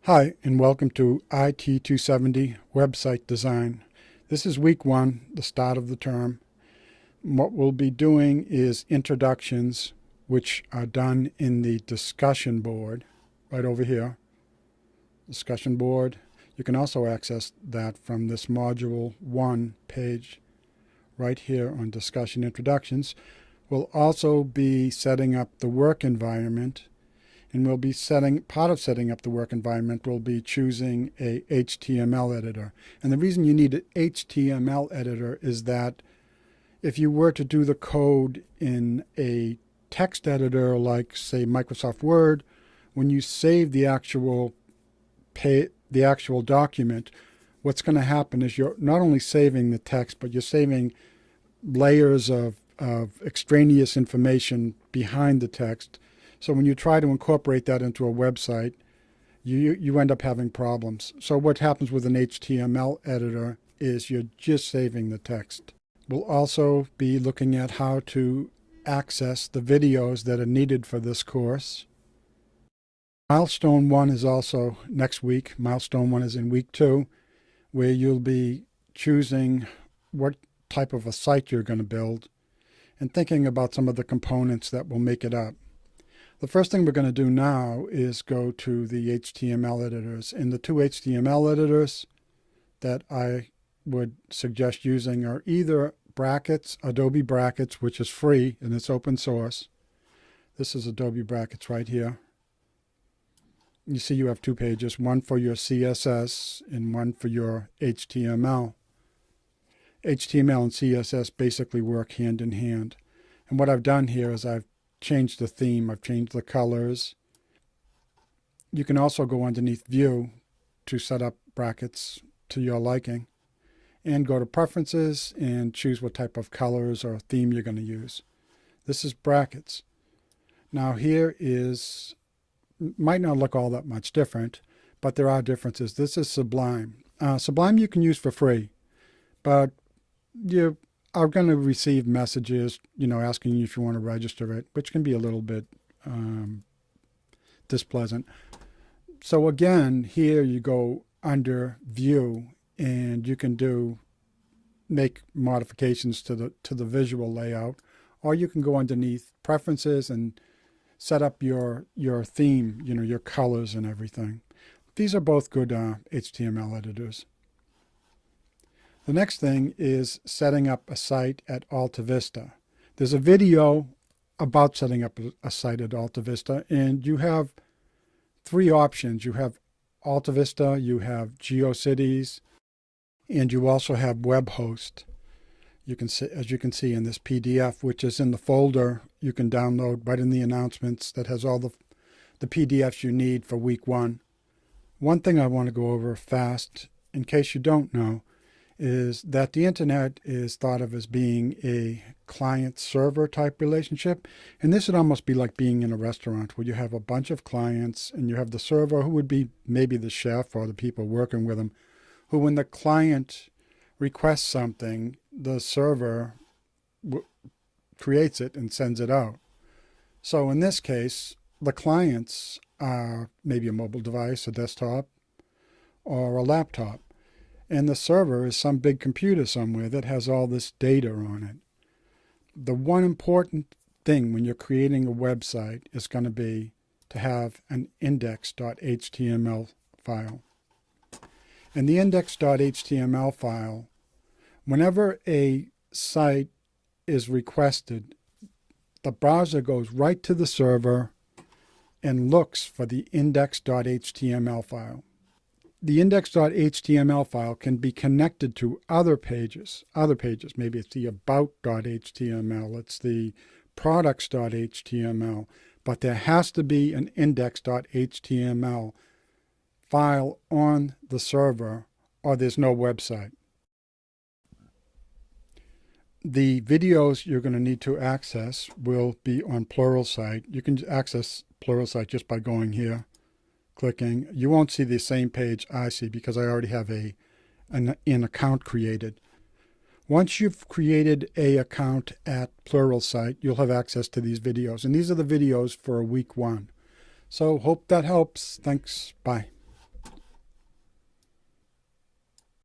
Hi, and welcome to IT270 Website Design. This is week one, the start of the term. What we'll be doing is introductions, which are done in the discussion board, right over here. Discussion board. You can also access that from this Module 1 page right here on Discussion Introductions. We'll also be setting up the work environment. And we'll be part of setting up the work environment, we'll be choosing a HTML editor. And the reason you need an HTML editor is that if you were to do the code in a text editor like, say, Microsoft Word, when you save the actual document, what's going to happen is you're not only saving the text, but you're saving layers of extraneous information behind the text. So when you try to incorporate that into a website, you end up having problems. So what happens with an HTML editor is you're just saving the text. We'll also be looking at how to access the videos that are needed for this course. Milestone 1 is also next week. Milestone 1 is in week 2, where you'll be choosing what type of a site you're going to build and thinking about some of the components that will make it up. The first thing we're going to do now is go to the HTML editors. And the two HTML editors that I would suggest using are either Brackets, Adobe Brackets, which is free and it's open source. This is Adobe Brackets right here. You see you have two pages, one for your CSS and one for your HTML. HTML and CSS basically work hand in hand. And what I've done here is I've changed the theme, I've changed the colors. You can also go underneath View to set up brackets to your liking and go to Preferences and choose what type of colors or theme you're going to use. This is brackets. Now here might not look all that much different, but there are differences. This is Sublime. Sublime you can use for free, but you are going to receive messages, asking you if you want to register it, which can be a little bit displeasant. So again, here you go under View, and you can make modifications to the visual layout, or you can go underneath Preferences and set up your theme, your colors and everything. These are both good HTML editors. The next thing is setting up a site at AltaVista. There's a video about setting up a site at AltaVista, and you have three options. You have AltaVista, you have GeoCities, and you also have WebHost. As you can see in this PDF, which is in the folder you can download right in the announcements that has all the PDFs you need for week one. One thing I want to go over fast, in case you don't know, is that the internet is thought of as being a client-server type relationship. And this would almost be like being in a restaurant where you have a bunch of clients and you have the server, who would be maybe the chef or the people working with them, who when the client requests something, the server creates it and sends it out. So in this case, the clients are maybe a mobile device, a desktop, or a laptop. And the server is some big computer somewhere that has all this data on it. The one important thing when you're creating a website is going to be to have an index.html file. And the index.html file, whenever a site is requested, the browser goes right to the server and looks for the index.html file. The index.html file can be connected to other pages. Maybe it's the about.html, it's the products.html, but there has to be an index.html file on the server or there's no website. The videos you're going to need to access will be on Pluralsight. You can access Pluralsight just by going here, clicking. You won't see the same page I see because I already have an account created. Once you've created an account at Pluralsight, you'll have access to these videos. And these are the videos for week one. So hope that helps. Thanks. Bye.